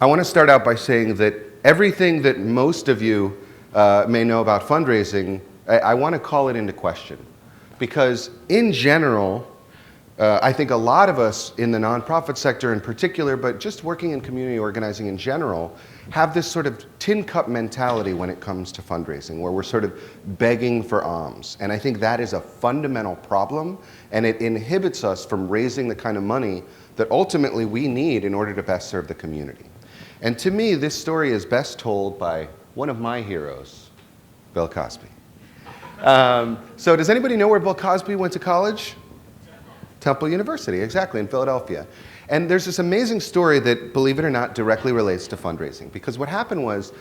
I want to start out by saying that everything that most of you may know about fundraising, I want to call it into question. Because in general, I think a lot of us in the nonprofit sector in particular, but just working in community organizing in general, have this sort of tin cup mentality when it comes to fundraising, where we're sort of begging for alms. And I think that is a fundamental problem, and it inhibits us from raising the kind of money that ultimately we need in order to best serve the community. And to me, this story is best told by one of my heroes, Bill Cosby. So does anybody know where Bill Cosby went to college? Temple University, exactly, in Philadelphia. And there's this amazing story that, believe it or not, directly relates to fundraising. Because what happened was,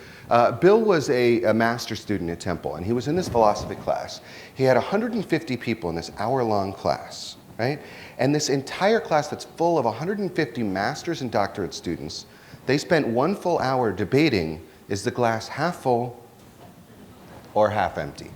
Bill was a master's student at Temple, and he was in this philosophy class. He had 150 people in this hour-long class, right? And this entire class that's full of 150 master's and doctorate students, they spent 1 full hour debating, is the glass half full or half empty?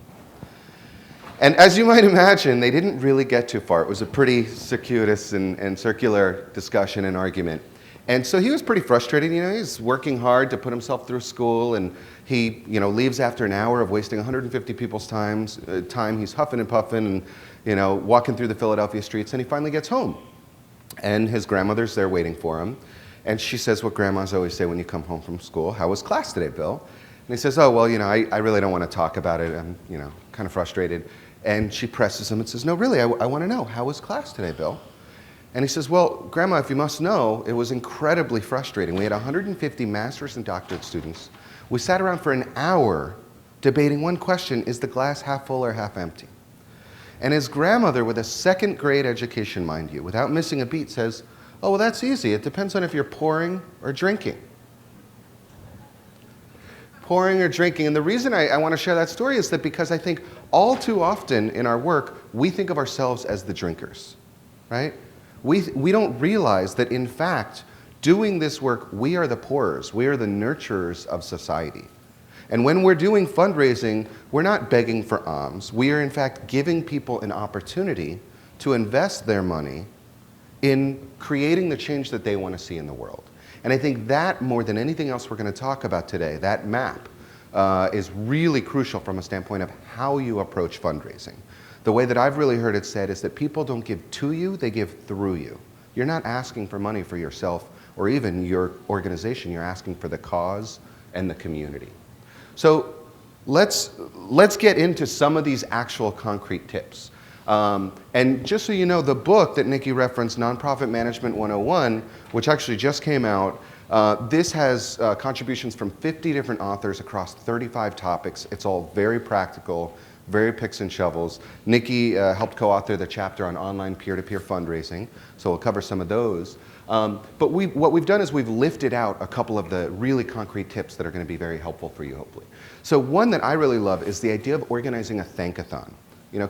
And as you might imagine, they didn't really get too far. It was a pretty circuitous and circular discussion and argument. And so he was pretty frustrated. He's working hard to put himself through school, and he leaves after an hour of wasting 150 people's time. He's huffing and puffing and walking through the Philadelphia streets, and he finally gets home. And his grandmother's there waiting for him. And she says what grandmas always say when you come home from school: "How was class today, Bill?" And he says, "Oh, well, I really don't want to talk about it. I'm, kind of frustrated." And she presses him and says, "No, really, I want to know, how was class today, Bill?" And he says, "Well, Grandma, if you must know, it was incredibly frustrating. We had 150 master's and doctorate students. We sat around for an hour debating one question: is the glass half full or half empty?" And his grandmother, with a second grade education, mind you, without missing a beat, says, "Oh, well, that's easy. It depends on if you're pouring or drinking." Pouring or drinking. And the reason I want to share that story is that because I think all too often in our work, we think of ourselves as the drinkers, right? We don't realize that, in fact, doing this work, we are the pourers. We are the nurturers of society. And when we're doing fundraising, we're not begging for alms. We are, in fact, giving people an opportunity to invest their money in creating the change that they want to see in the world. And I think that, more than anything else we're going to talk about today, that map is really crucial from a standpoint of how you approach fundraising. The way that I've really heard it said is that people don't give to you, they give through you. You're not asking for money for yourself or even your organization. You're asking for the cause and the community. So let's get into some of these actual concrete tips. And just so you know, the book that Nicci referenced, Nonprofit Management 101, which actually just came out, this has contributions from 50 different authors across 35 topics. It's all very practical, very picks and shovels. Nicci helped co-author the chapter on online peer-to-peer fundraising, so we'll cover some of those. But what we've done is we've lifted out a couple of the really concrete tips that are going to be very helpful for you, hopefully. So one that I really love is the idea of organizing a thankathon.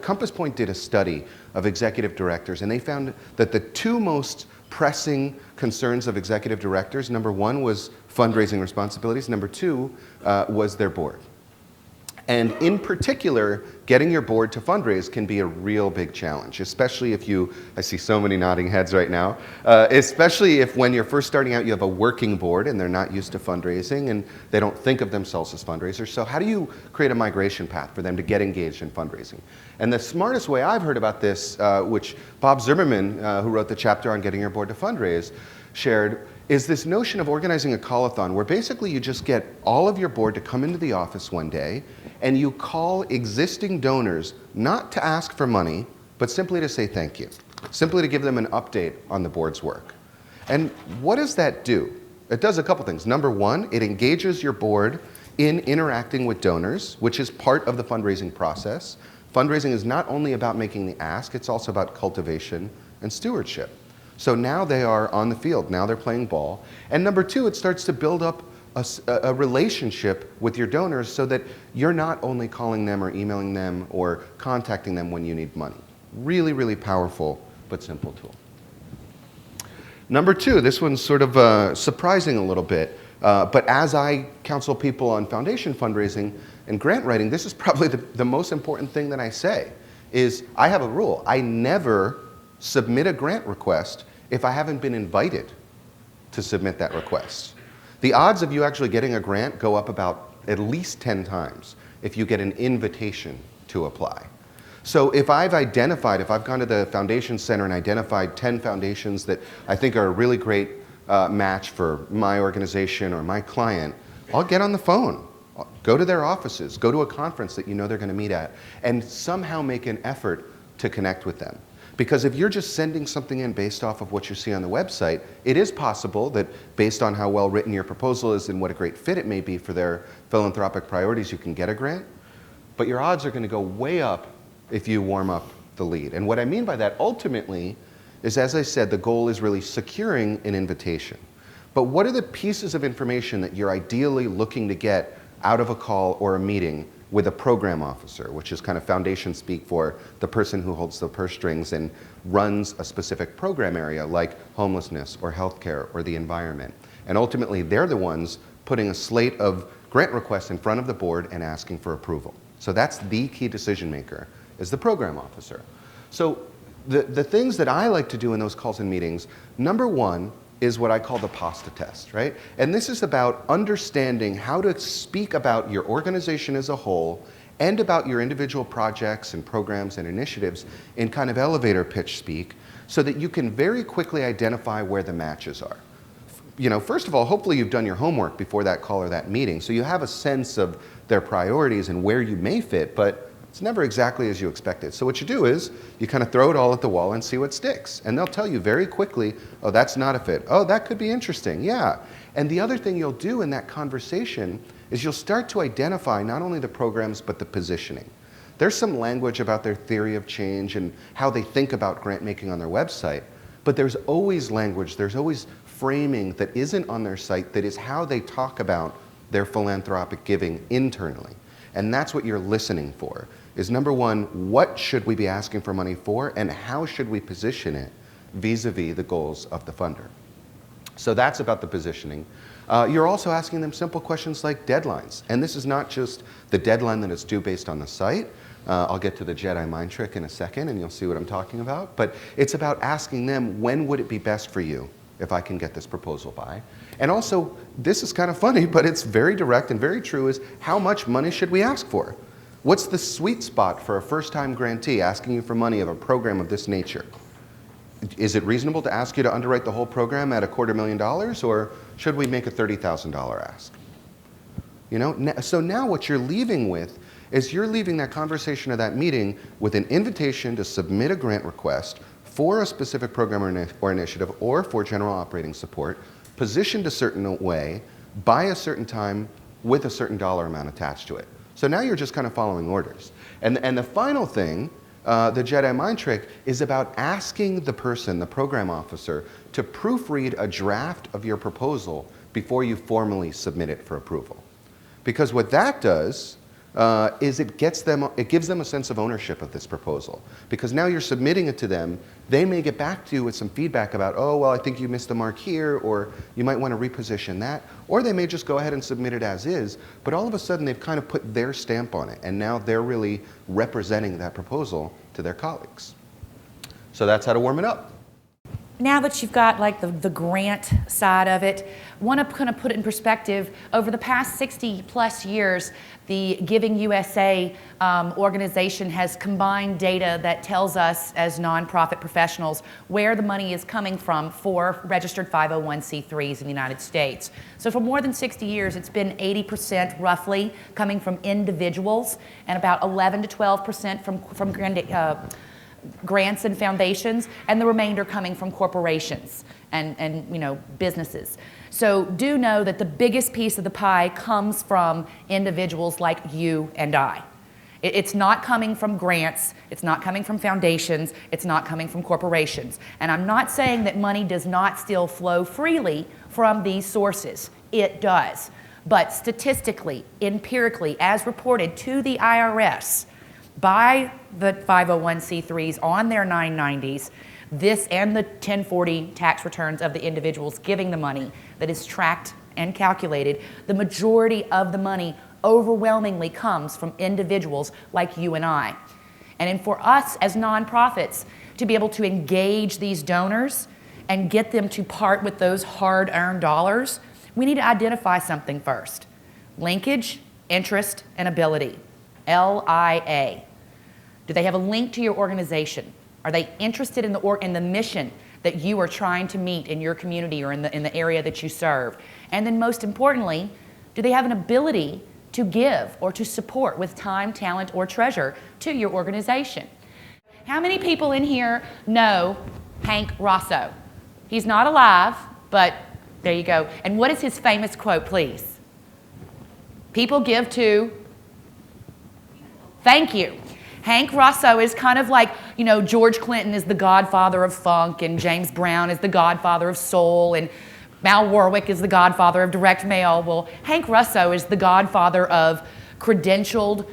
Compass Point did a study of executive directors, and they found that the two most pressing concerns of executive directors, number one was fundraising responsibilities, number two was their board. And in particular, getting your board to fundraise can be a real big challenge, especially if I see so many nodding heads right now, especially if when you're first starting out you have a working board and they're not used to fundraising and they don't think of themselves as fundraisers. So how do you create a migration path for them to get engaged in fundraising? And the smartest way I've heard about this, which Bob Zimmerman, who wrote the chapter on getting your board to fundraise, shared, is this notion of organizing a call-a-thon where basically you just get all of your board to come into the office one day and you call existing donors not to ask for money, but simply to say thank you, simply to give them an update on the board's work. And what does that do? It does a couple things. Number one, it engages your board in interacting with donors, which is part of the fundraising process. Fundraising is not only about making the ask, it's also about cultivation and stewardship. So now they are on the field, now they're playing ball. And number two, it starts to build up a relationship with your donors so that you're not only calling them or emailing them or contacting them when you need money. Really, really powerful but simple tool. Number two, this one's sort of surprising a little bit, but as I counsel people on foundation fundraising and grant writing, this is probably the most important thing that I say, is I have a rule. I never submit a grant request if I haven't been invited to submit that request. The odds of you actually getting a grant go up about at least 10 times if you get an invitation to apply. So if I've gone to the Foundation Center and identified 10 foundations that I think are a really great match for my organization or my client, I'll get on the phone, go to their offices, go to a conference that you know they're going to meet at, and somehow make an effort to connect with them. Because if you're just sending something in based off of what you see on the website, it is possible that based on how well written your proposal is and what a great fit it may be for their philanthropic priorities, you can get a grant. But your odds are going to go way up if you warm up the lead. And what I mean by that ultimately is, as I said, the goal is really securing an invitation. But what are the pieces of information that you're ideally looking to get out of a call or a meeting with a program officer, which is kind of foundation speak for the person who holds the purse strings and runs a specific program area like homelessness or healthcare or the environment. And ultimately, they're the ones putting a slate of grant requests in front of the board and asking for approval. So that's the key decision maker, is the program officer. So the things that I like to do in those calls and meetings, number one is what I call the PASTA test, right? And this is about understanding how to speak about your organization as a whole and about your individual projects and programs and initiatives in kind of elevator pitch speak so that you can very quickly identify where the matches are. You know, first of all, hopefully you've done your homework before that call or that meeting, so you have a sense of their priorities and where you may fit, but it's never exactly as you expected. So what you do is you kind of throw it all at the wall and see what sticks. And they'll tell you very quickly, oh, that's not a fit. Oh, that could be interesting, yeah. And the other thing you'll do in that conversation is you'll start to identify not only the programs, but the positioning. There's some language about their theory of change and how they think about grant making on their website, but there's always language, there's always framing that isn't on their site that is how they talk about their philanthropic giving internally. And that's what you're listening for, is number one, what should we be asking for money for and how should we position it vis-a-vis the goals of the funder? So that's about the positioning. You're also asking them simple questions like deadlines. And this is not just the deadline that is due based on the site. I'll get to the Jedi mind trick in a second and you'll see what I'm talking about. But it's about asking them, when would it be best for you if I can get this proposal by? And also, this is kind of funny, but it's very direct and very true, is how much money should we ask for? What's the sweet spot for a first-time grantee asking you for money of a program of this nature? Is it reasonable to ask you to underwrite the whole program at $250,000, or should we make a $30,000 ask? You know, so now what you're leaving with is you're leaving that conversation or that meeting with an invitation to submit a grant request for a specific program or initiative or for general operating support, positioned a certain way, by a certain time, with a certain dollar amount attached to it. So now you're just kind of following orders. And the final thing, the Jedi mind trick, is about asking the person, the program officer, to proofread a draft of your proposal before you formally submit it for approval. Because what that does is it gives them a sense of ownership of this proposal. Because now you're submitting it to them, they may get back to you with some feedback about, oh, well, I think you missed the mark here, or you might want to reposition that. Or they may just go ahead and submit it as is, but all of a sudden they've kind of put their stamp on it, and now they're really representing that proposal to their colleagues. So that's how to warm it up. Now that you've got like the grant side of it, want to kind of put it in perspective. Over the past 60 plus years, the Giving USA organization has combined data that tells us as nonprofit professionals where the money is coming from for registered 501c3s in the United States. So for more than 60 years, it's been 80% roughly coming from individuals and about 11 to 12% from grants and foundations, and the remainder coming from corporations and you know, businesses. So do know that the biggest piece of the pie comes from individuals like you and I. It's not coming from grants, it's not coming from foundations, it's not coming from corporations. And I'm not saying that money does not still flow freely from these sources. It does. But statistically, empirically, as reported to the IRS, by the 501c3s on their 990s, this and the 1040 tax returns of the individuals giving the money that is tracked and calculated, the majority of the money overwhelmingly comes from individuals like you and I. And for us as nonprofits to be able to engage these donors and get them to part with those hard-earned dollars, we need to identify something first. Linkage, interest, and ability. LIA. Do they have a link to your organization? Are they interested in the mission that you are trying to meet in your community or in the area that you serve? And then most importantly, do they have an ability to give or to support with time, talent, or treasure to your organization? How many people in here know Hank Rosso? He's not alive, but there you go. And what is his famous quote, please? People give to... Thank you. Hank Rosso is kind of like, you know, George Clinton is the godfather of funk, and James Brown is the godfather of soul, and Mal Warwick is the godfather of direct mail. Well, Hank Rosso is the godfather of credentialed,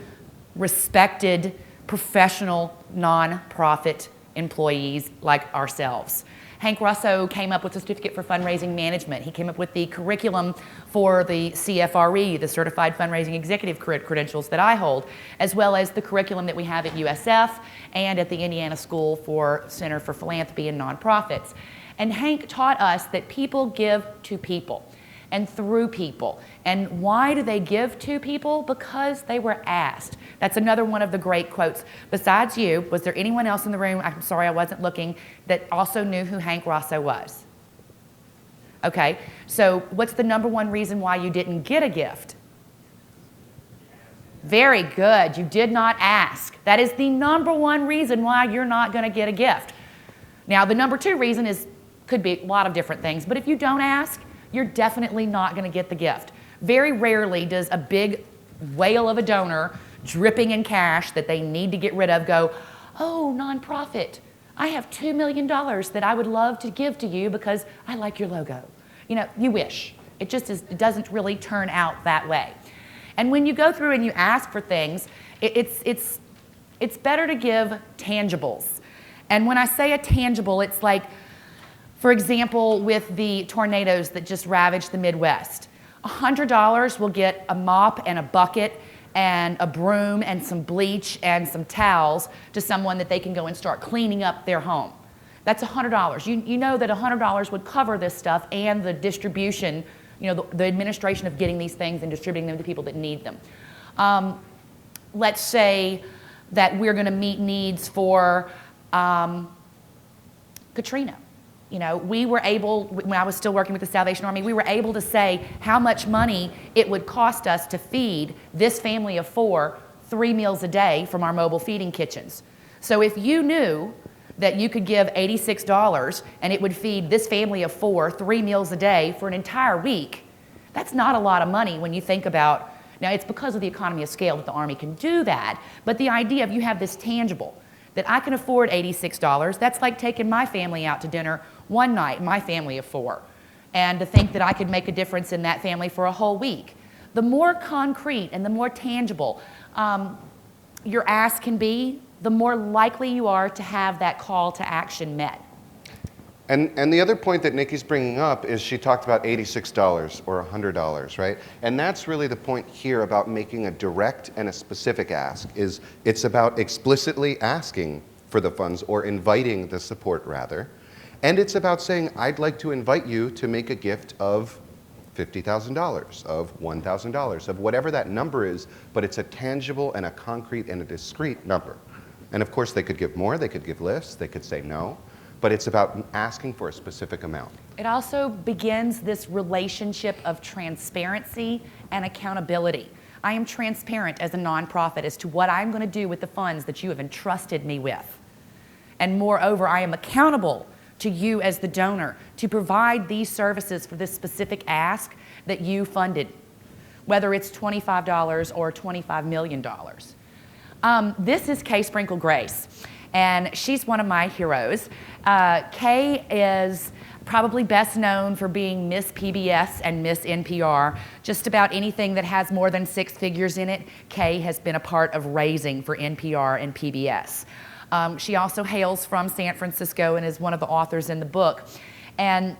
respected, professional, nonprofit employees like ourselves. Hank Rosso came up with the Certificate for Fundraising Management. He came up with the curriculum for the CFRE, the Certified Fundraising Executive Credentials that I hold, as well as the curriculum that we have at USF and at the Indiana School for Center for Philanthropy and Nonprofits. And Hank taught us that people give to people and through people. And why do they give to people? Because they were asked. That's another one of the great quotes. Besides you, was there anyone else in the room, I'm sorry I wasn't looking, that also knew who Hank Rosso was? Okay, so what's the number one reason why you didn't get a gift? Very good, you did not ask. That is the number one reason why you're not gonna get a gift. Now, the number two reason could be a lot of different things, but if you don't ask, you're definitely not gonna get the gift. Very rarely does a big whale of a donor dripping in cash that they need to get rid of go, oh, nonprofit, I have $2 million that I would love to give to you because I like your logo. You know, you wish. It just is, it doesn't really turn out that way. And when you go through and you ask for things, it's better to give tangibles. And when I say a tangible, it's like, for example, with the tornadoes that just ravaged the Midwest, $100 will get a mop and a bucket and a broom and some bleach and some towels to someone that they can go and start cleaning up their home. That's $100. You know that $100 would cover this stuff and the distribution, you know, the administration of getting these things and distributing them to people that need them. Let's say that we're going to meet needs for Katrina. You know, we were able, when I was still working with the Salvation Army, we were able to say how much money it would cost us to feed this family of 4 3 meals a day from our mobile feeding kitchens. So if you knew that you could give $86 and it would feed this family of 4 3 meals a day for an entire week, that's not a lot of money when you think about, now it's because of the economy of scale that the Army can do that, but the idea of you have this tangible, that I can afford $86, that's like taking my family out to dinner one night, my family of 4, and to think that I could make a difference in that family for a whole week. The more concrete and the more tangible your ask can be, the more likely you are to have that call to action met. And the other point that Nicci's bringing up is she talked about $86 or $100, right? And that's really the point here about making a direct and a specific ask, is it's about explicitly asking for the funds or inviting the support rather. And it's about saying, I'd like to invite you to make a gift of $50,000, of $1,000, of whatever that number is, but it's a tangible and a concrete and a discrete number. And of course they could give more, they could give less, they could say no, but it's about asking for a specific amount. It also begins this relationship of transparency and accountability. I am transparent as a nonprofit as to what I'm going to do with the funds that you have entrusted me with. And moreover, I am accountable to you as the donor to provide these services for this specific ask that you funded, whether it's $25 or $25 million. This is Kay Sprinkle Grace, and she's one of my heroes. Kay is probably best known for being Miss PBS and Miss NPR. Just about anything that has more than 6 figures in it, Kay has been a part of raising for NPR and PBS. She also hails from San Francisco and is one of the authors in the book. And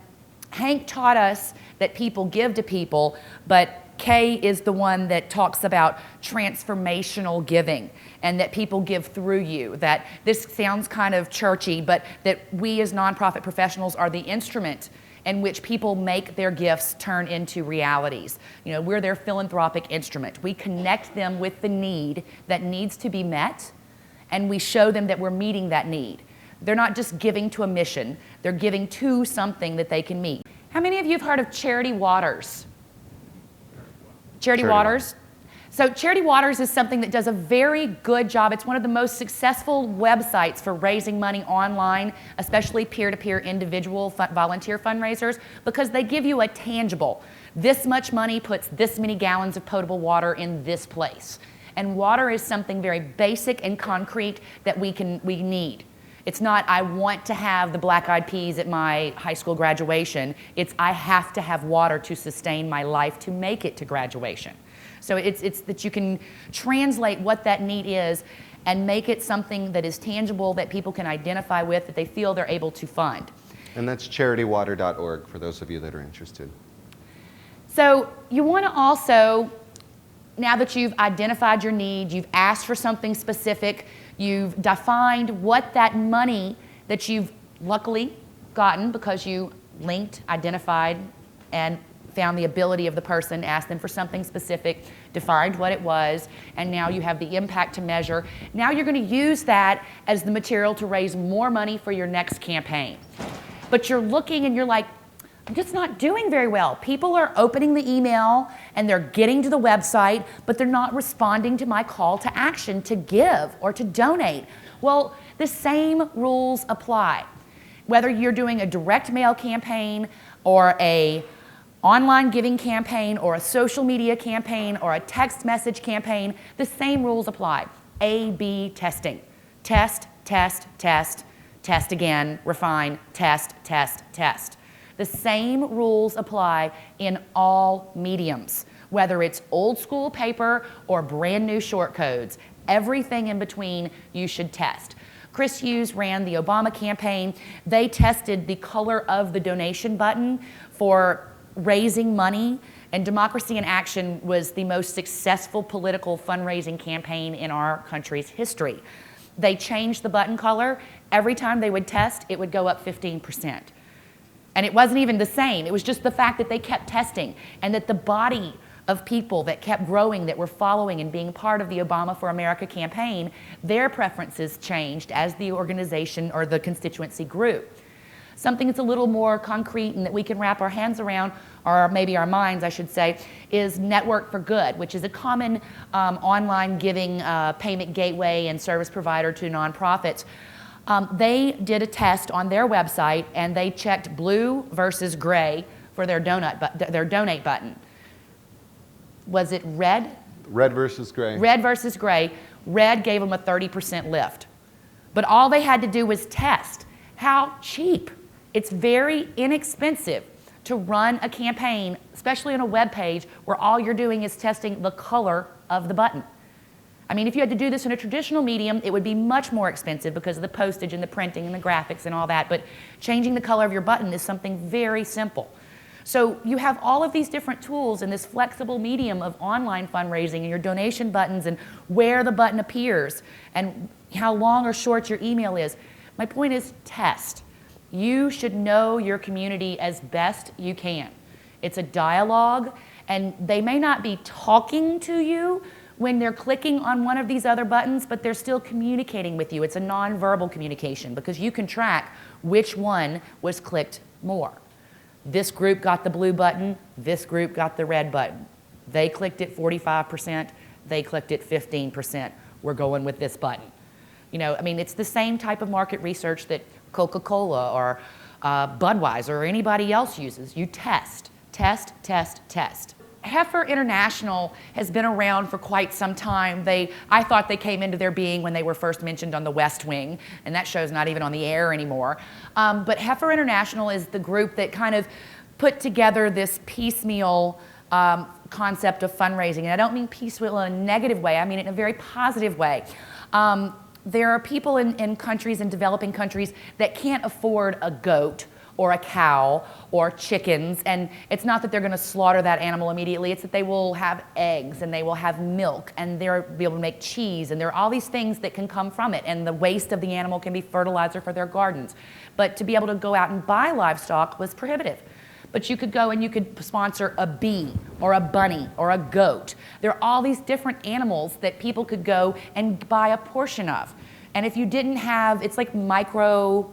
Hank taught us that people give to people, but Kay is the one that talks about transformational giving and that people give through you. That this sounds kind of churchy, but that we as nonprofit professionals are the instrument in which people make their gifts turn into realities. You know, we're their philanthropic instrument. We connect them with the need that needs to be met, and we show them that we're meeting that need. They're not just giving to a mission, they're giving to something that they can meet. How many of you have heard of Charity Waters? Charity Waters? So Charity Waters is something that does a very good job. It's one of the most successful websites for raising money online, especially peer-to-peer individual volunteer fundraisers, because they give you a tangible. This much money puts this many gallons of potable water in this place. And water is something very basic and concrete that we need. It's not, I want to have the black eyed peas at my high school graduation. It's, I have to have water to sustain my life to make it to graduation. So it's that you can translate what that need is and make it something that is tangible, that people can identify with, that they feel they're able to fund. And that's charitywater.org for those of you that are interested. So you want to also, now that you've identified your need, you've asked for something specific, you've defined what that money that you've luckily gotten because you linked, identified, and found the ability of the person, asked them for something specific, defined what it was, and now you have the impact to measure. Now you're going to use that as the material to raise more money for your next campaign. But you're looking and you're like, I'm just not doing very well. People are opening the email and they're getting to the website, but they're not responding to my call to action to give or to donate. Well, the same rules apply. Whether you're doing a direct mail campaign or a online giving campaign or a social media campaign or a text message campaign, the same rules apply. A/B testing. Test, test, test, test again, refine, test, test, test. The same rules apply in all mediums, whether it's old school paper or brand new short codes. Everything in between you should test. Chris Hughes ran the Obama campaign. They tested the color of the donation button for raising money, and Democracy in Action was the most successful political fundraising campaign in our country's history. They changed the button color. Every time they would test, it would go up 15%. And it wasn't even the same. It was just the fact that they kept testing and that the body of people that kept growing, that were following and being part of the Obama for America campaign, their preferences changed as the organization or the constituency grew. Something that's a little more concrete and that we can wrap our hands around, or maybe our minds, I should say, is Network for Good, which is a common online giving payment gateway and service provider to nonprofits. They did a test on their website and they checked blue versus gray for their donate button. Was it red? Red versus gray. Red versus gray. Red gave them a 30% lift. But all they had to do was test. How cheap. It's very inexpensive to run a campaign, especially on a web page, where all you're doing is testing the color of the button. I mean, if you had to do this in a traditional medium, it would be much more expensive because of the postage and the printing and the graphics and all that, but changing the color of your button is something very simple. So you have all of these different tools in this flexible medium of online fundraising and your donation buttons and where the button appears and how long or short your email is. My point is test. You should know your community as best you can. It's a dialogue, and they may not be talking to you when they're clicking on one of these other buttons, but they're still communicating with you. It's a nonverbal communication because you can track which one was clicked more. This group got the blue button, this group got the red button. They clicked it 45%, they clicked it 15%. We're going with this button. You know, I mean, it's the same type of market research that Coca-Cola or Budweiser or anybody else uses. You test, test, test, test. Heifer International has been around for quite some time. I thought they came into their being when they were first mentioned on The West Wing, and that show's not even on the air anymore. But Heifer International is the group that kind of put together this piecemeal concept of fundraising. And I don't mean piecemeal in a negative way, I mean it in a very positive way. There are people in countries, in developing countries, that can't afford a goat or a cow or chickens. And it's not that they're going to slaughter that animal immediately, it's that they will have eggs and they will have milk and they'll be able to make cheese, and there are all these things that can come from it, and the waste of the animal can be fertilizer for their gardens. But to be able to go out and buy livestock was prohibitive. But you could go and you could sponsor a bee or a bunny or a goat. There are all these different animals that people could go and buy a portion of. And if you didn't have, it's like micro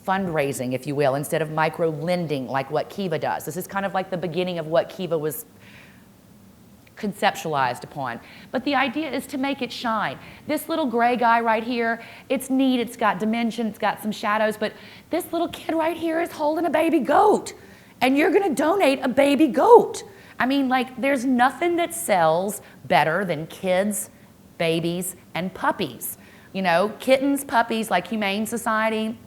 fundraising, if you will, instead of micro lending like what Kiva does. This is kind of like the beginning of what Kiva was conceptualized upon. But the idea is to make it shine. This little gray guy right here, it's neat, it's got dimension, it's got some shadows, but this little kid right here is holding a baby goat. And you're gonna donate a baby goat. I mean, like, there's nothing that sells better than kids, babies, and puppies. You know, kittens, puppies, like Humane Society,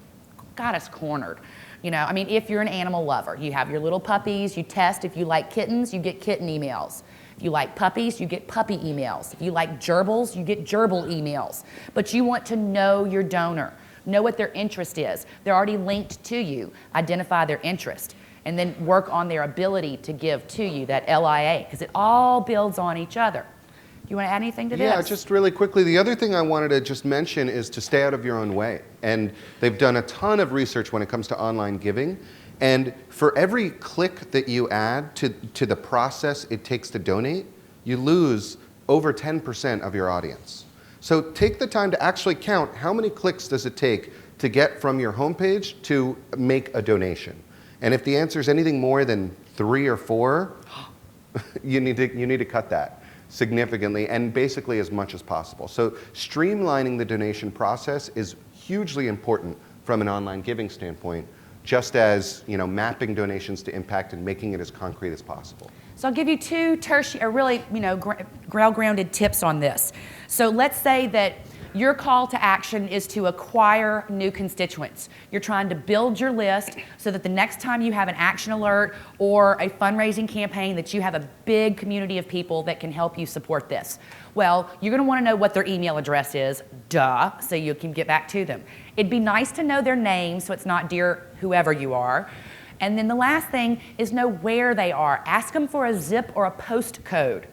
got us cornered. You know, I mean, if you're an animal lover, you have your little puppies, you test. If you like kittens, you get kitten emails. If you like puppies, you get puppy emails. If you like gerbils, you get gerbil emails. But you want to know your donor, know what their interest is. They're already linked to you. Identify their interest, and then work on their ability to give to you, that LIA, because it all builds on each other. Do you want to add anything to this? Yeah, just really quickly, the other thing I wanted to just mention is to stay out of your own way. And they've done a ton of research when it comes to online giving. And for every click that you add to the process it takes to donate, you lose over 10% of your audience. So take the time to actually count how many clicks does it take to get from your homepage to make a donation. And if the answer is anything more than 3 or 4, you need to cut that significantly, and basically as much as possible. So streamlining the donation process is hugely important from an online giving standpoint, just as, you know, mapping donations to impact and making it as concrete as possible. So I'll give you two tertiary, really, you know, grounded tips on this. So let's say that your call to action is to acquire new constituents. You're trying to build your list so that the next time you have an action alert or a fundraising campaign, that you have a big community of people that can help you support this. Well, you're gonna wanna know what their email address is, duh, so you can get back to them. It'd be nice to know their name so it's not dear whoever you are. And then the last thing is know where they are. Ask them for a zip or a post code.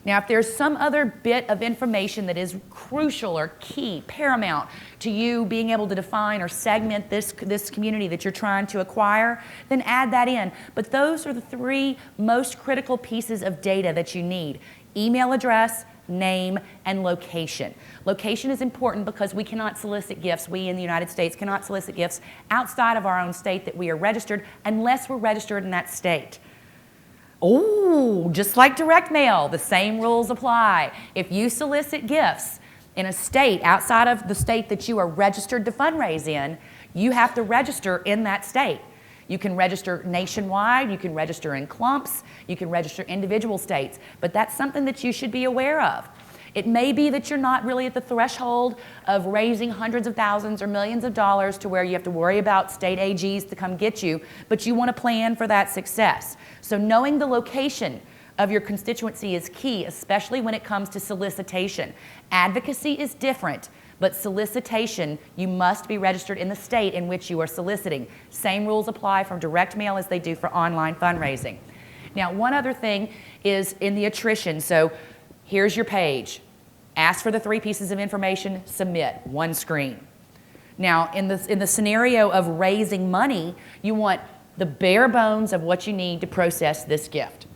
Now, if there's some other bit of information that is crucial or key, paramount to you being able to define or segment this community that you're trying to acquire, then add that in. But those are the 3 most critical pieces of data that you need: email address, name, and location. Location is important because we cannot solicit gifts. We in the United States cannot solicit gifts outside of our own state that we are registered unless we're registered in that state. Oh, just like direct mail, the same rules apply. If you solicit gifts in a state outside of the state that you are registered to fundraise in, you have to register in that state. You can register nationwide, you can register in clumps, you can register individual states, but that's something that you should be aware of. It may be that you're not really at the threshold of raising hundreds of thousands or millions of dollars to where you have to worry about state AGs to come get you, but you want to plan for that success. So knowing the location of your constituency is key, especially when it comes to solicitation. Advocacy is different, but solicitation, you must be registered in the state in which you are soliciting. Same rules apply for direct mail as they do for online fundraising. Now, one other thing is in the attrition. So here's your page. Ask for the 3 pieces of information, submit, 1 screen. Now, in the scenario of raising money, you want the bare bones of what you need to process this gift.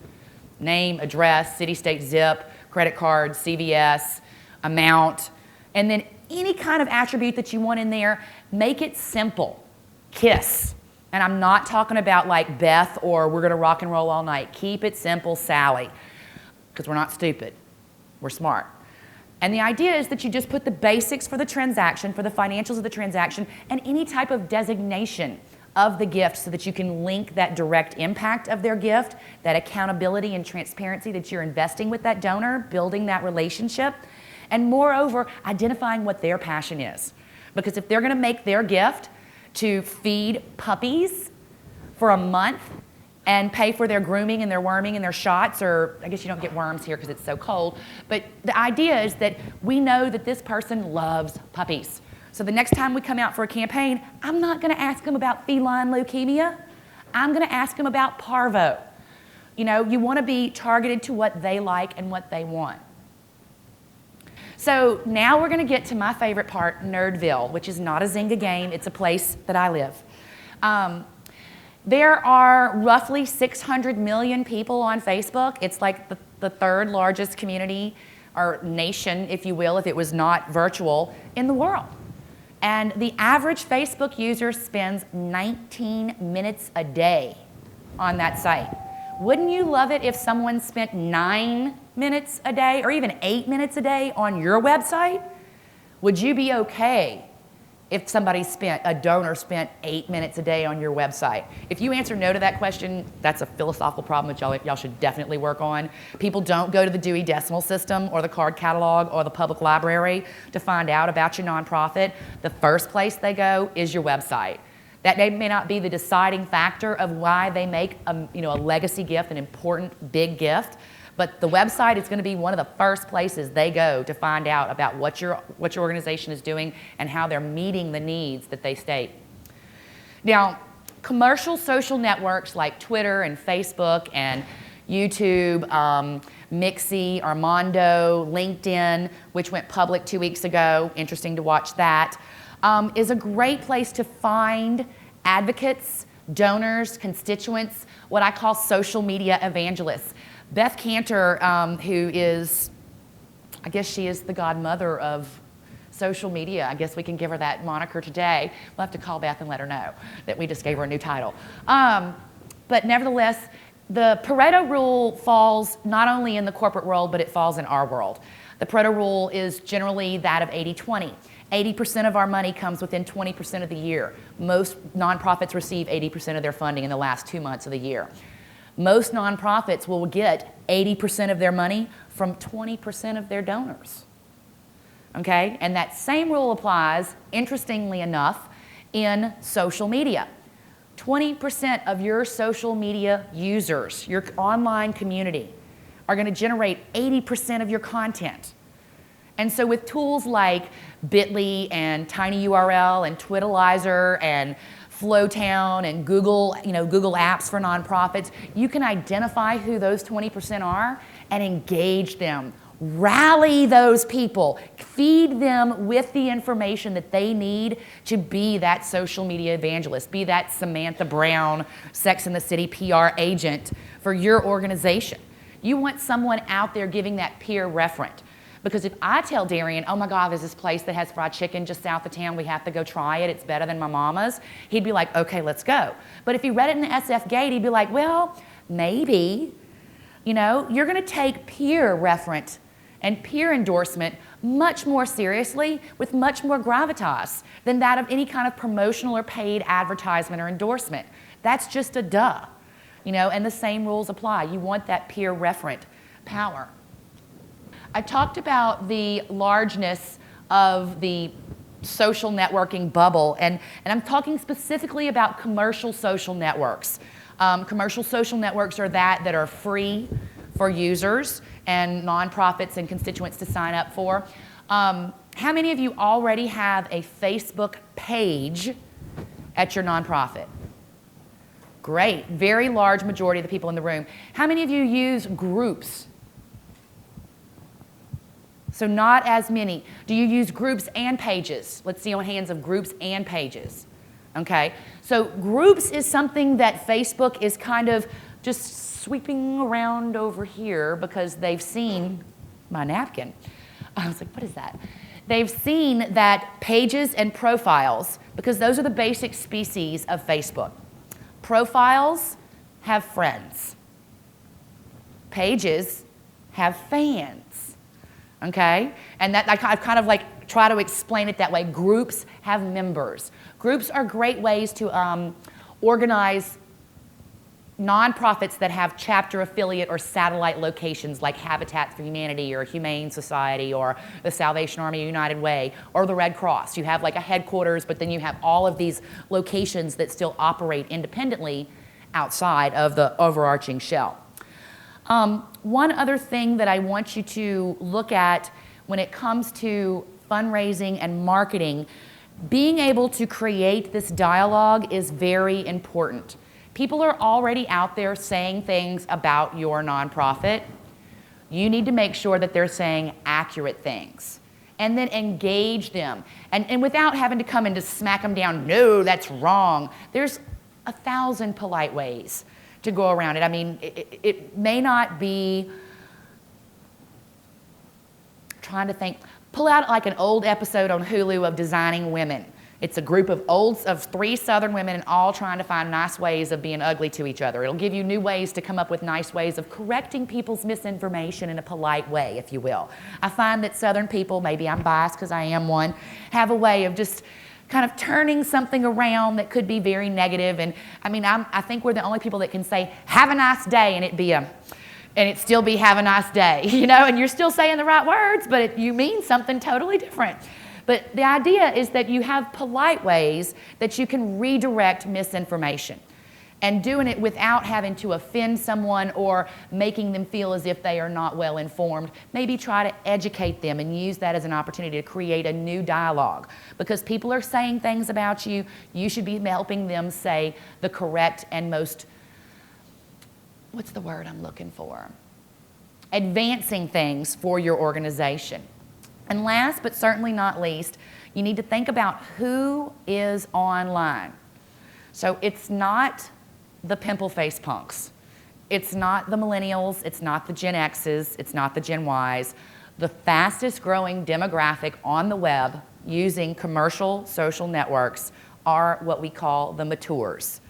Name, address, city, state, zip, credit card, CVS, amount, and then any kind of attribute that you want in there, make it simple. KISS. And I'm not talking about like Beth or we're gonna rock and roll all night. Keep it simple, Sally, because we're not stupid, we're smart. And the idea is that you just put the basics for the transaction, for the financials of the transaction, and any type of designation of the gift so that you can link that direct impact of their gift, that accountability and transparency that you're investing with that donor, building that relationship, and moreover, identifying what their passion is. Because if they're gonna make their gift to feed puppies for a month and pay for their grooming and their worming and their shots, or I guess you don't get worms here because it's so cold, but the idea is that we know that this person loves puppies. So the next time we come out for a campaign, I'm not going to ask them about feline leukemia. I'm going to ask them about parvo. You know, you want to be targeted to what they like and what they want. So now we're going to get to my favorite part, Nerdville, which is not a Zynga game. It's a place that I live. There are roughly 600 million people on Facebook. It's like the third largest community or nation, if you will, if it was not virtual, in the world. And the average Facebook user spends 19 minutes a day on that site. Wouldn't you love it if someone spent 9 minutes a day or even 8 minutes a day on your website? Would you be okay if a donor spent 8 minutes a day on your website? If you answer no to that question, that's a philosophical problem that y'all should definitely work on. People don't go to the Dewey Decimal System or the card catalog or the public library to find out about your nonprofit. The first place they go is your website. That may not be the deciding factor of why they make a legacy gift, an important big gift, but the website is going to be one of the first places they go to find out about what your organization is doing and how they're meeting the needs that they state. Now, commercial social networks like Twitter and Facebook and YouTube, Nicci, Armando, LinkedIn, which went public 2 weeks ago, interesting to watch that, is a great place to find advocates, donors, constituents, what I call social media evangelists. Beth Cantor, who is, I guess she is the godmother of social media. I guess we can give her that moniker today. We'll have to call Beth and let her know that we just gave her a new title. But nevertheless, the Pareto rule falls not only in the corporate world, but it falls in our world. The Pareto rule is generally that of 80-20. 80% of our money comes within 20% of the year. Most nonprofits receive 80% of their funding in the last 2 months of the year. Most nonprofits will get 80% of their money from 20% of their donors. Okay? And that same rule applies, interestingly enough, in social media. 20% of your social media users, your online community, are going to generate 80% of your content. And so with tools like Bitly and TinyURL and Twitalizer and Flowtown and Google Apps for nonprofits, you can identify who those 20% are and engage them. Rally those people. Feed them with the information that they need to be that social media evangelist, be that Samantha Brown, Sex and the City PR agent for your organization. You want someone out there giving that peer referent. Because if I tell Darian, oh my God, there's this place that has fried chicken just south of town, we have to go try it, it's better than my mama's, he'd be like, okay, let's go. But if he read it in the SF Gate, he'd be like, well, maybe. You're going to take peer reference and peer endorsement much more seriously with much more gravitas than that of any kind of promotional or paid advertisement or endorsement. That's just a duh. And the same rules apply. You want that peer referent power. I talked about the largeness of the social networking bubble, and I'm talking specifically about commercial social networks. Commercial social networks are that are free for users and nonprofits and constituents to sign up for. How many of you already have a Facebook page at your nonprofit? Great, very large majority of the people in the room. How many of you use groups? So not as many. Do you use groups and pages? Let's see on hands of groups and pages. Okay, so groups is something that Facebook is kind of just sweeping around over here because they've seen my napkin. I was like, what is that? They've seen that pages and profiles, because those are the basic species of Facebook. Profiles have friends. Pages have fans. Okay? And that I've kind of like try to explain it that way. Groups have members. Groups are great ways to organize nonprofits that have chapter, affiliate, or satellite locations like Habitat for Humanity or Humane Society or the Salvation Army United Way or the Red Cross. You have like a headquarters, but then you have all of these locations that still operate independently outside of the overarching shell. One other thing that I want you to look at when it comes to fundraising and marketing, Being able to create this dialogue is very important. People are already out there saying things about your nonprofit. You need to make sure that they're saying accurate things and then engage them. And without having to come in to smack them down, no, that's wrong. There's 1,000 polite ways to go around it. I mean, it may not be, trying to think, pull out like an old episode on Hulu of Designing Women. It's a group of 3 Southern women and all trying to find nice ways of being ugly to each other. It'll give you new ways to come up with nice ways of correcting people's misinformation in a polite way, if you will. I find that Southern people, maybe I'm biased because I am one, have a way of just kind of turning something around that could be very negative. And I mean, I think we're the only people that can say, have a nice day, and it still be have a nice day, you know, and you're still saying the right words, but you mean something totally different. But the idea is that you have polite ways that you can redirect misinformation, and doing it without having to offend someone or making them feel as if they are not well informed. Maybe try to educate them and use that as an opportunity to create a new dialogue. Because people are saying things about you, you should be helping them say the correct and most, what's the word I'm looking for? Advancing things for your organization. And last but certainly not least, you need to think about who is online. So it's not the pimple face punks. It's not the millennials. It's not the Gen X's. It's not the Gen Y's. The fastest growing demographic on the web using commercial social networks are what we call the matures.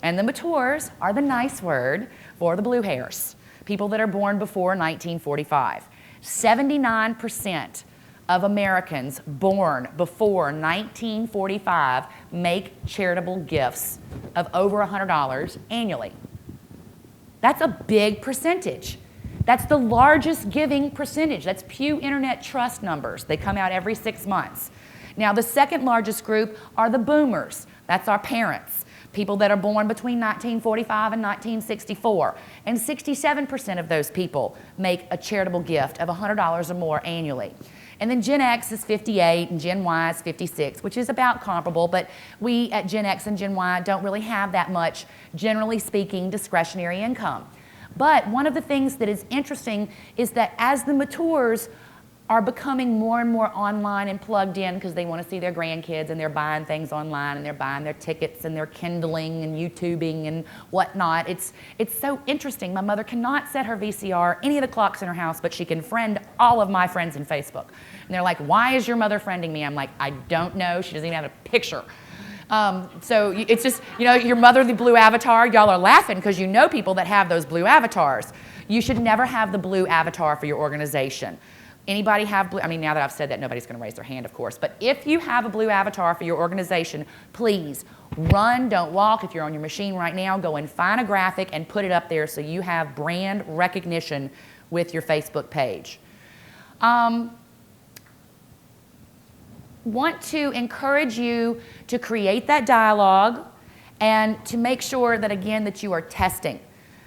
And the matures are the nice word for the blue hairs, people that are born before 1945. 79% of Americans born before 1945 make charitable gifts of over $100 annually. That's a big percentage. That's the largest giving percentage. That's Pew Internet Trust numbers. They come out every 6 months. Now, the second largest group are the boomers. That's our parents, people that are born between 1945 and 1964. And 67% of those people make a charitable gift of $100 or more annually. And then Gen X is 58 and Gen Y is 56, which is about comparable, but we at Gen X and Gen Y don't really have that much, generally speaking, discretionary income. But one of the things that is interesting is that as the matures are becoming more and more online and plugged in because they want to see their grandkids and they're buying things online and they're buying their tickets and they're Kindling and YouTubing and whatnot. It's so interesting. My mother cannot set her VCR any of the clocks in her house, but she can friend all of my friends in Facebook. And they're like, why is your mother friending me? I'm like, I don't know. She doesn't even have a picture. So it's just, you know, your mother, the blue avatar, y'all are laughing because you know people that have those blue avatars. You should never have the blue avatar for your organization. Anybody have blue? I mean, now that I've said that, nobody's going to raise their hand, of course. But if you have a blue avatar for your organization, please run, don't walk. If you're on your machine right now, go and find a graphic and put it up there so you have brand recognition with your Facebook page. Want to encourage you to create that dialogue and to make sure that, again, that you are testing,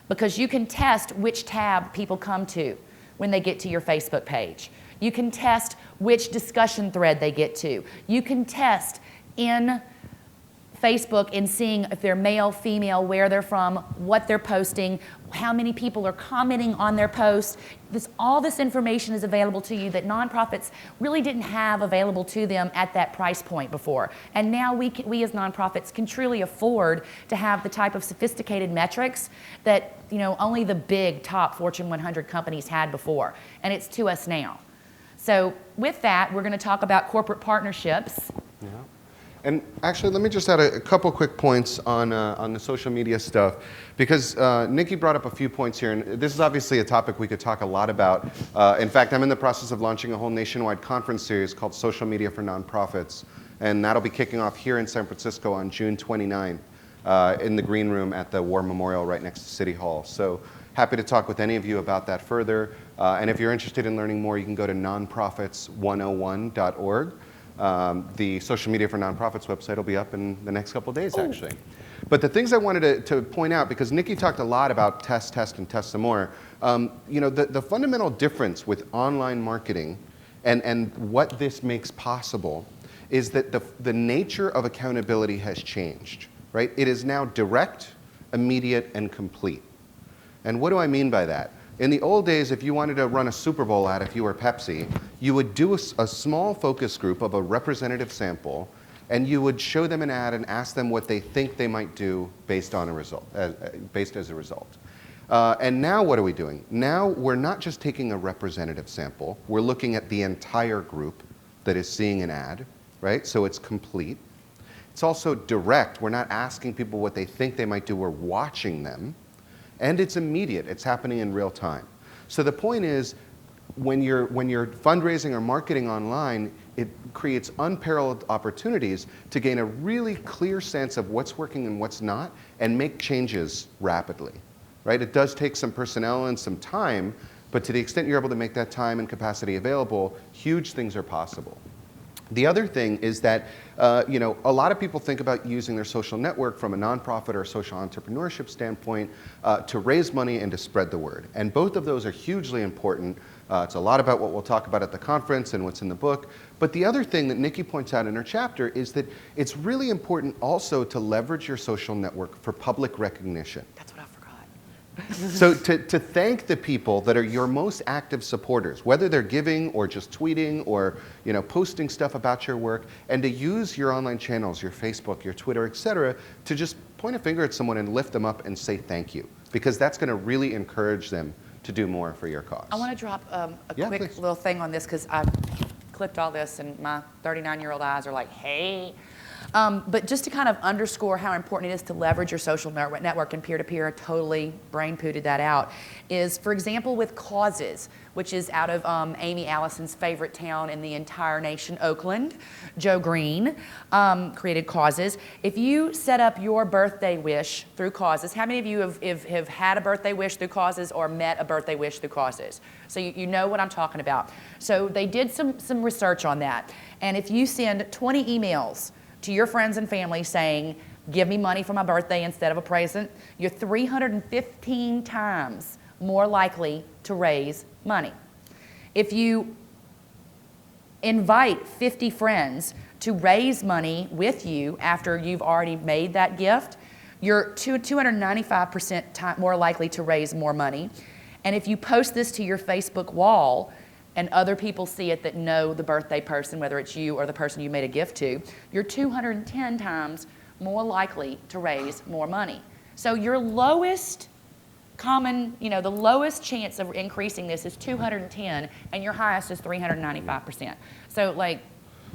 because you can test which tab people come to when they get to your Facebook page. You can test which discussion thread they get to. You can test in Facebook in seeing if they're male, female, where they're from, what they're posting, how many people are commenting on their posts. All this information is available to you that nonprofits really didn't have available to them at that price point before. And now we as nonprofits can truly afford to have the type of sophisticated metrics that, you know, only the big top Fortune 100 companies had before. And it's to us now. So with that, we're going to talk about corporate partnerships. Yeah. And actually, let me just add a couple quick points on the social media stuff, because Nicci brought up a few points here, and this is obviously a topic we could talk a lot about. In fact, I'm in the process of launching a whole nationwide conference series called Social Media for Nonprofits, and that'll be kicking off here in San Francisco on June 29 in the green room at the War Memorial right next to City Hall. So happy to talk with any of you about that further. And if you're interested in learning more, you can go to nonprofits101.org. The Social Media for Nonprofits website will be up in the next couple of days, actually. But the things I wanted to point out, because Nicci talked a lot about test, and test some more, you know, the fundamental difference with online marketing and what this makes possible is that the nature of accountability has changed, right? It is now direct, immediate, and complete. And what do I mean by that? In the old days, if you wanted to run a Super Bowl ad, if you were Pepsi, you would do a small focus group of a representative sample, and you would show them an ad and ask them what they think they might do based on a result, based as a result. And now what are we doing? Now we're not just taking a representative sample, we're looking at the entire group that is seeing an ad, right? So it's complete. It's also direct. We're not asking people what they think they might do, we're watching them. And it's immediate, it's happening in real time. So the point is, when you're fundraising or marketing online, it creates unparalleled opportunities to gain a really clear sense of what's working and what's not, and make changes rapidly, right? It does take some personnel and some time, but to the extent you're able to make that time and capacity available, huge things are possible. The other thing is that a lot of people think about using their social network from a nonprofit or social entrepreneurship standpoint to raise money and to spread the word. And both of those are hugely important. It's a lot about what we'll talk about at the conference and what's in the book. But the other thing that Nicci points out in her chapter is that it's really important also to leverage your social network for public recognition. That's what I forgot. So to thank the people that are your most active supporters, whether they're giving or just tweeting or posting stuff about your work, and to use your online channels, your Facebook, your Twitter, et cetera, to just point a finger at someone and lift them up and say thank you, because that's going to really encourage them to do more for your cause. I want to drop a quick please. little thing on this, because I've clipped all this and my 39-year-old eyes are like, hey. But just to kind of underscore how important it is to leverage your social network and peer-to-peer, I totally brain-pooted that out, is, for example, with Causes, which is out of Amy Allison's favorite town in the entire nation, Oakland. Joe Green created Causes. If you set up your birthday wish through Causes, how many of you have had a birthday wish through Causes or met a birthday wish through Causes? So you know what I'm talking about. So they did some research on that. And if you send 20 emails to your friends and family saying, give me money for my birthday instead of a present, you're 315 times more likely to raise money. If you invite 50 friends to raise money with you after you've already made that gift, you're 295% more likely to raise more money. And if you post this to your Facebook wall, and other people see it that know the birthday person, whether it's you or the person you made a gift to, you're 210 times more likely to raise more money. So your lowest common, the lowest chance of increasing this is 210, and your highest is 395%. So like,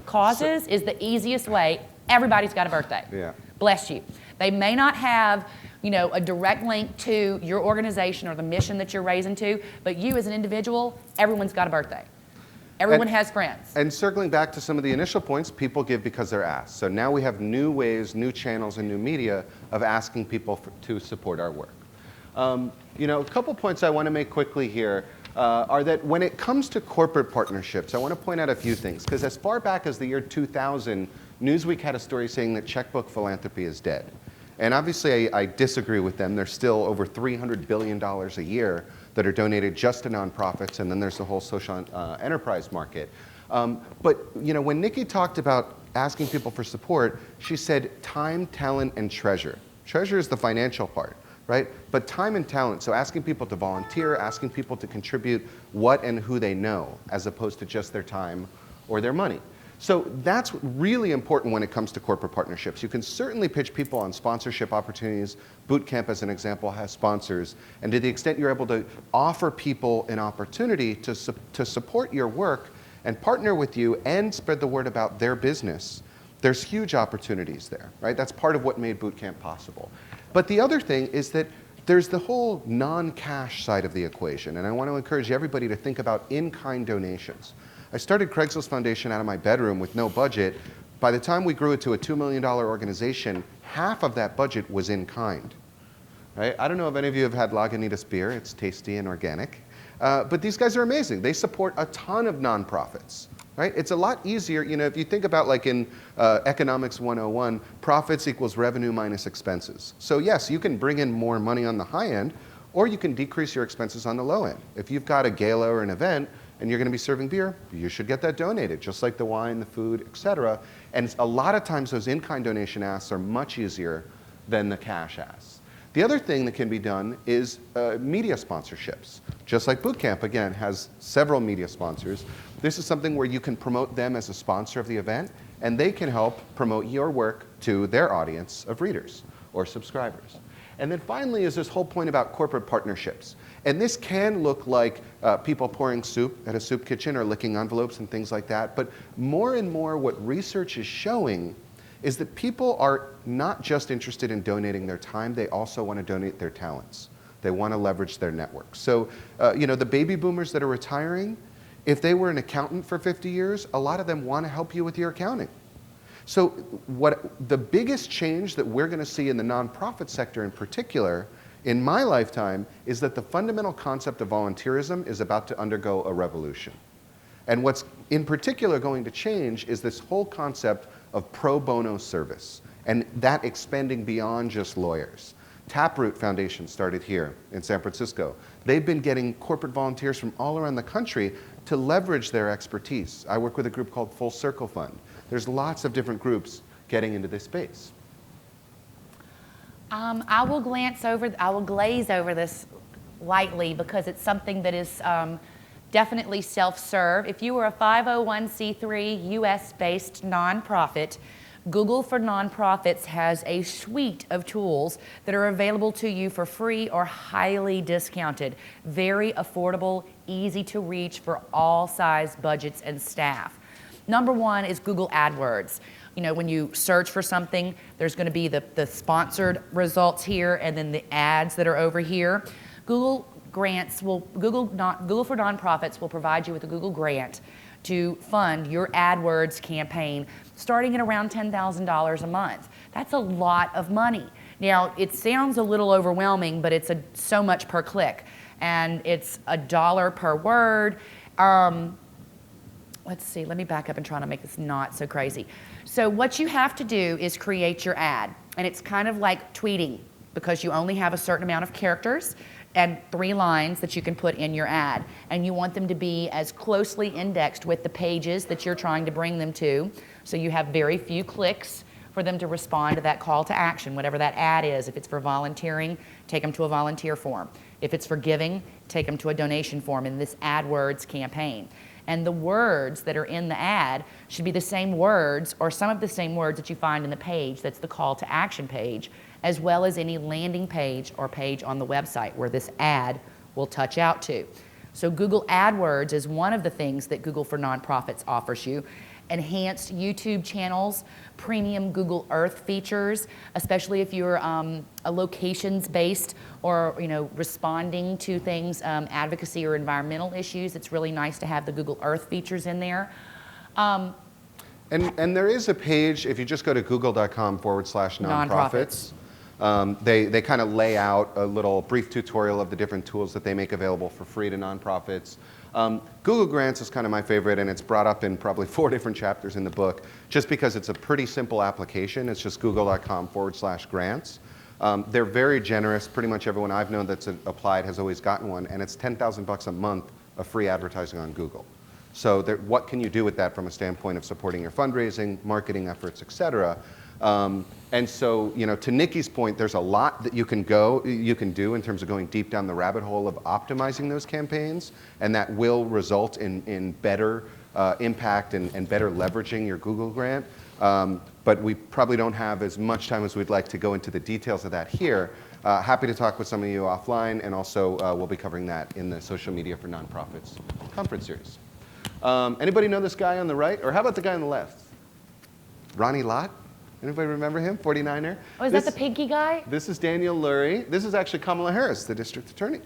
Causes is the easiest way. Everybody's got a birthday. Yeah. Bless you. They may not have a direct link to your organization or the mission that you're raising to, but you as an individual, everyone's got a birthday. Everyone has friends. And circling back to some of the initial points, people give because they're asked. So now we have new ways, new channels, and new media of asking people to support our work. A couple points I want to make quickly here are that when it comes to corporate partnerships, I want to point out a few things, because as far back as the year 2000, Newsweek had a story saying that checkbook philanthropy is dead. And obviously, I disagree with them. There's still over $300 billion a year that are donated just to nonprofits, and then there's the whole social enterprise market. But when Nicci talked about asking people for support, she said time, talent, and treasure. Treasure is the financial part, right? But time and talent, so asking people to volunteer, asking people to contribute what and who they know, as opposed to just their time or their money. So that's really important when it comes to corporate partnerships. You can certainly pitch people on sponsorship opportunities. Bootcamp, as an example, has sponsors. And to the extent you're able to offer people an opportunity to support your work and partner with you and spread the word about their business, there's huge opportunities there, right? That's part of what made Bootcamp possible. But the other thing is that there's the whole non-cash side of the equation. And I want to encourage everybody to think about in-kind donations. I started Craigslist Foundation out of my bedroom with no budget. By the time we grew it to a $2 million organization, half of that budget was in kind. Right? I don't know if any of you have had Lagunitas beer. It's tasty and organic. But these guys are amazing. They support a ton of nonprofits. Right? It's a lot easier, if you think about like in Economics 101, profits equals revenue minus expenses. So yes, you can bring in more money on the high end, or you can decrease your expenses on the low end. If you've got a gala or an event, and you're going to be serving beer, you should get that donated, just like the wine, the food, etc. And a lot of times those in-kind donation asks are much easier than the cash asks. The other thing that can be done is media sponsorships. Just like Bootcamp, again, has several media sponsors. This is something where you can promote them as a sponsor of the event, and they can help promote your work to their audience of readers or subscribers. And then finally is this whole point about corporate partnerships. And this can look like people pouring soup at a soup kitchen or licking envelopes and things like that. But more and more what research is showing is that people are not just interested in donating their time, they also want to donate their talents. They want to leverage their network. So, the baby boomers that are retiring, if they were an accountant for 50 years, a lot of them want to help you with your accounting. So the biggest change that we're going to see in the nonprofit sector in particular, in my lifetime, is that the fundamental concept of volunteerism is about to undergo a revolution. And what's in particular going to change is this whole concept of pro bono service, and that expanding beyond just lawyers. Taproot Foundation started here in San Francisco. They've been getting corporate volunteers from all around the country to leverage their expertise. I work with a group called Full Circle Fund. There's lots of different groups getting into this space. I will glaze over this lightly because it's something that is definitely self-serve. If you were a 501c3 US-based nonprofit, Google for Nonprofits has a suite of tools that are available to you for free or highly discounted. Very affordable, easy to reach for all size budgets and staff. Number one is Google AdWords. When you search for something, there's going to be the sponsored results here and then the ads that are over here. Google for Nonprofits will provide you with a Google grant to fund your AdWords campaign starting at around $10,000 a month. That's a lot of money. Now, it sounds a little overwhelming, but it's so much per click, and it's $1 per word. Let's see, let me back up and try to make this not so crazy. So what you have to do is create your ad, and it's kind of like tweeting because you only have a certain amount of characters and 3 lines that you can put in your ad, and you want them to be as closely indexed with the pages that you're trying to bring them to, so you have very few clicks for them to respond to that call to action, whatever that ad is. If it's for volunteering, take them to a volunteer form. If it's for giving, take them to a donation form in this AdWords campaign. And the words that are in the ad should be the same words or some of the same words that you find in the page that's the call to action page, as well as any landing page or page on the website where this ad will touch out to. So Google AdWords is one of the things that Google for Nonprofits offers you. Enhanced YouTube channels, premium Google Earth features, especially if you're a locations-based or responding to things, advocacy or environmental issues. It's really nice to have the Google Earth features in there. And there is a page, if you just go to google.com/nonprofits, they kind of lay out a little brief tutorial of the different tools that they make available for free to nonprofits. Google Grants is kind of my favorite, and it's brought up in probably 4 different chapters in the book, just because it's a pretty simple application. It's just google.com/grants. They're very generous. Pretty much everyone I've known that's applied has always gotten one, and it's $10,000 a month of free advertising on Google. So what can you do with that from a standpoint of supporting your fundraising, marketing efforts, et cetera? And so, to Nicci's point, there's a lot that you can do in terms of going deep down the rabbit hole of optimizing those campaigns, and that will result in better impact and better leveraging your Google grant. But we probably don't have as much time as we'd like to go into the details of that here. Happy to talk with some of you offline, and also we'll be covering that in the Social Media for Nonprofits conference series. Anybody know this guy on the right? Or how about the guy on the left? Ronnie Lott? Anybody remember him? 49er? Oh, is that the pinky guy? This is Daniel Lurie. This is actually Kamala Harris, the district attorney.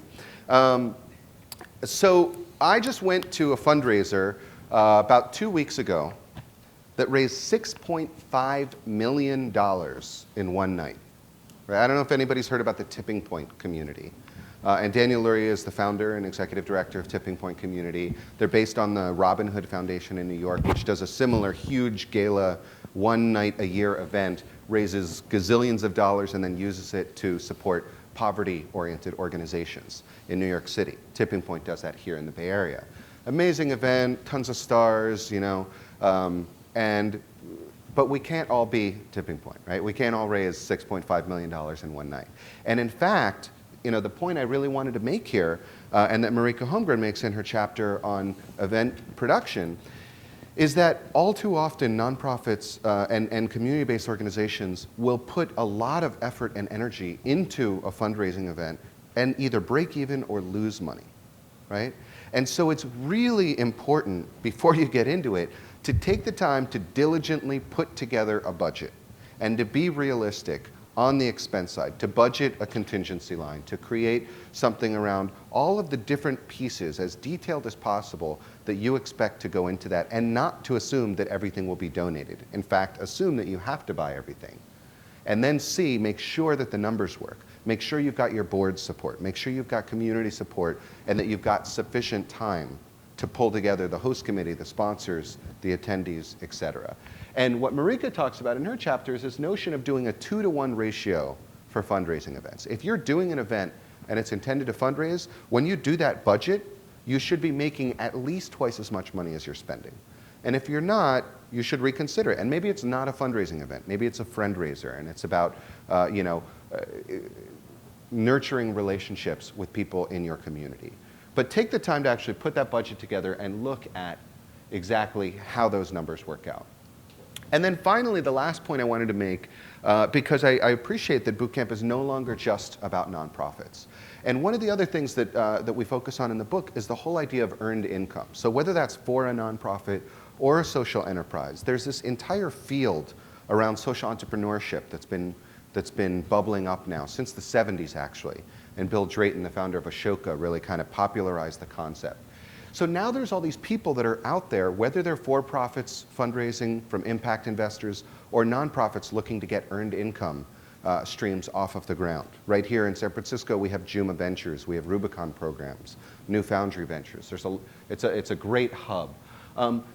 So I just went to a fundraiser about 2 weeks ago that raised $6.5 million in one night. Right? I don't know if anybody's heard about the Tipping Point community. And Daniel Lurie is the founder and executive director of Tipping Point Community. They're based on the Robin Hood Foundation in New York, which does a similar huge gala, one night a year event, raises gazillions of dollars and then uses it to support poverty-oriented organizations in New York City. Tipping Point does that here in the Bay Area. amazing event, tons of stars, you know, but we can't all be Tipping Point, right? We can't all raise $6.5 million in one night. And in fact, you know, the point I really wanted to make here, and that Marika Holmgren makes in her chapter on event production, is that all too often nonprofits and community-based organizations will put a lot of effort and energy into a fundraising event and either break even or lose money, right? And so it's really important, before you get into it, to take the time to diligently put together a budget and to be realistic on the expense side, to budget a contingency line, to create something around all of the different pieces as detailed as possible that you expect to go into that, and not to assume that everything will be donated. In fact, assume that you have to buy everything. And then make sure that the numbers work. Make sure you've got your board support. Make sure you've got community support, and that you've got sufficient time to pull together the host committee, the sponsors, the attendees, et cetera. And what Marika talks about in her chapter is this notion of doing a 2-to-1 ratio for fundraising events. If you're doing an event and it's intended to fundraise, when you do that budget, you should be making at least twice as much money as you're spending. And if you're not, you should reconsider it. And maybe it's not a fundraising event. Maybe it's a friend-raiser, and it's about nurturing relationships with people in your community. But take the time to actually put that budget together and look at exactly how those numbers work out. And then finally, the last point I wanted to make, because I appreciate that bootcamp is no longer just about nonprofits. And one of the other things that we focus on in the book is the whole idea of earned income. So whether that's for a nonprofit or a social enterprise, there's this entire field around social entrepreneurship that's been bubbling up now since the 70s, actually. And Bill Drayton, the founder of Ashoka, really kind of popularized the concept. So now there's all these people that are out there, whether they're for-profits fundraising from impact investors or nonprofits looking to get earned income streams off of the ground. Right here in San Francisco, we have Juma Ventures, we have Rubicon Programs, New Foundry Ventures. It's a great hub.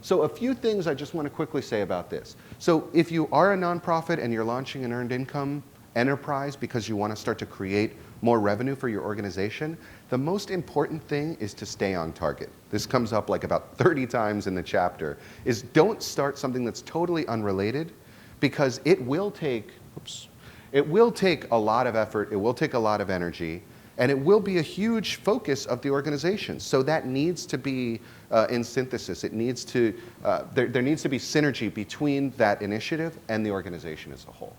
So a few things I just want to quickly say about this. So if you are a nonprofit and you're launching an earned income enterprise because you want to start to create more revenue for your organization, the most important thing is to stay on target. This comes up like about 30 times in the chapter, is don't start something that's totally unrelated, because it will take a lot of effort, it will take a lot of energy, and it will be a huge focus of the organization. So that needs to be in synthesis. It needs to, there needs to be synergy between that initiative and the organization as a whole.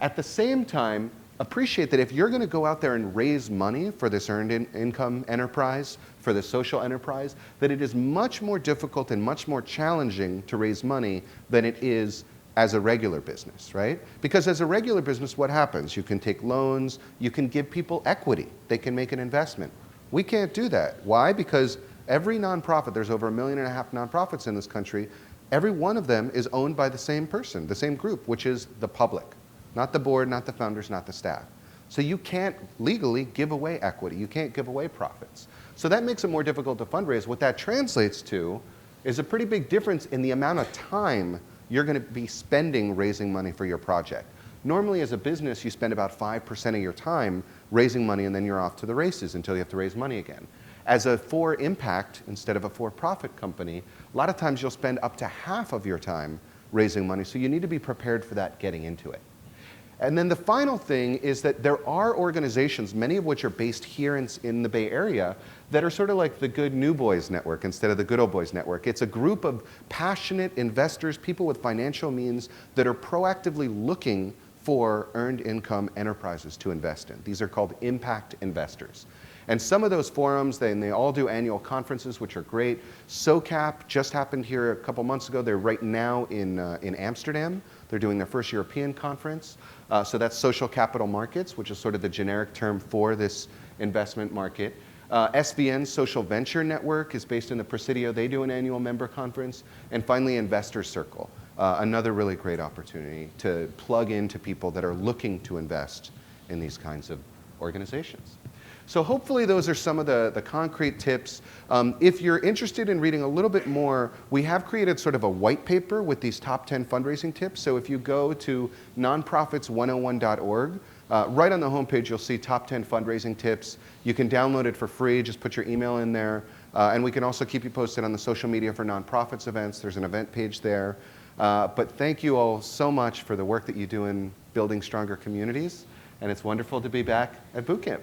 At the same time, appreciate that if you're going to go out there and raise money for this earned income enterprise, for the social enterprise, that it is much more difficult and much more challenging to raise money than it is as a regular business, right? Because as a regular business, what happens? You can take loans, you can give people equity, they can make an investment. We can't do that. Why? Because every nonprofit, there's over 1.5 million nonprofits in this country, every one of them is owned by the same person, the same group, which is the public. Not the board, not the founders, not the staff. So you can't legally give away equity. You can't give away profits. So that makes it more difficult to fundraise. What that translates to is a pretty big difference in the amount of time you're going to be spending raising money for your project. Normally as a business, you spend about 5% of your time raising money, and then you're off to the races until you have to raise money again. As a for impact instead of a for-profit company, a lot of times you'll spend up to half of your time raising money, so you need to be prepared for that getting into it. And then the final thing is that there are organizations, many of which are based here in the Bay Area, that are sort of like the Good New Boys Network instead of the Good Old Boys Network. It's a group of passionate investors, people with financial means, that are proactively looking for earned income enterprises to invest in. These are called impact investors. And some of those forums, they all do annual conferences, which are great. SOCAP just happened here a couple months ago. They're right now in Amsterdam. They're doing their first European conference. So that's social capital markets, which is sort of the generic term for this investment market. SVN, Social Venture Network, is based in the Presidio. They do an annual member conference. And finally, Investor Circle, another really great opportunity to plug into people that are looking to invest in these kinds of organizations. So hopefully those are some of the concrete tips. If you're interested in reading a little bit more, we have created sort of a white paper with these top 10 fundraising tips. So if you go to nonprofits101.org, right on the homepage you'll see top 10 fundraising tips. You can download it for free, just put your email in there. And we can also keep you posted on the social media for nonprofits events. There's an event page there. But thank you all so much for the work that you do in building stronger communities. And it's wonderful to be back at boot camp.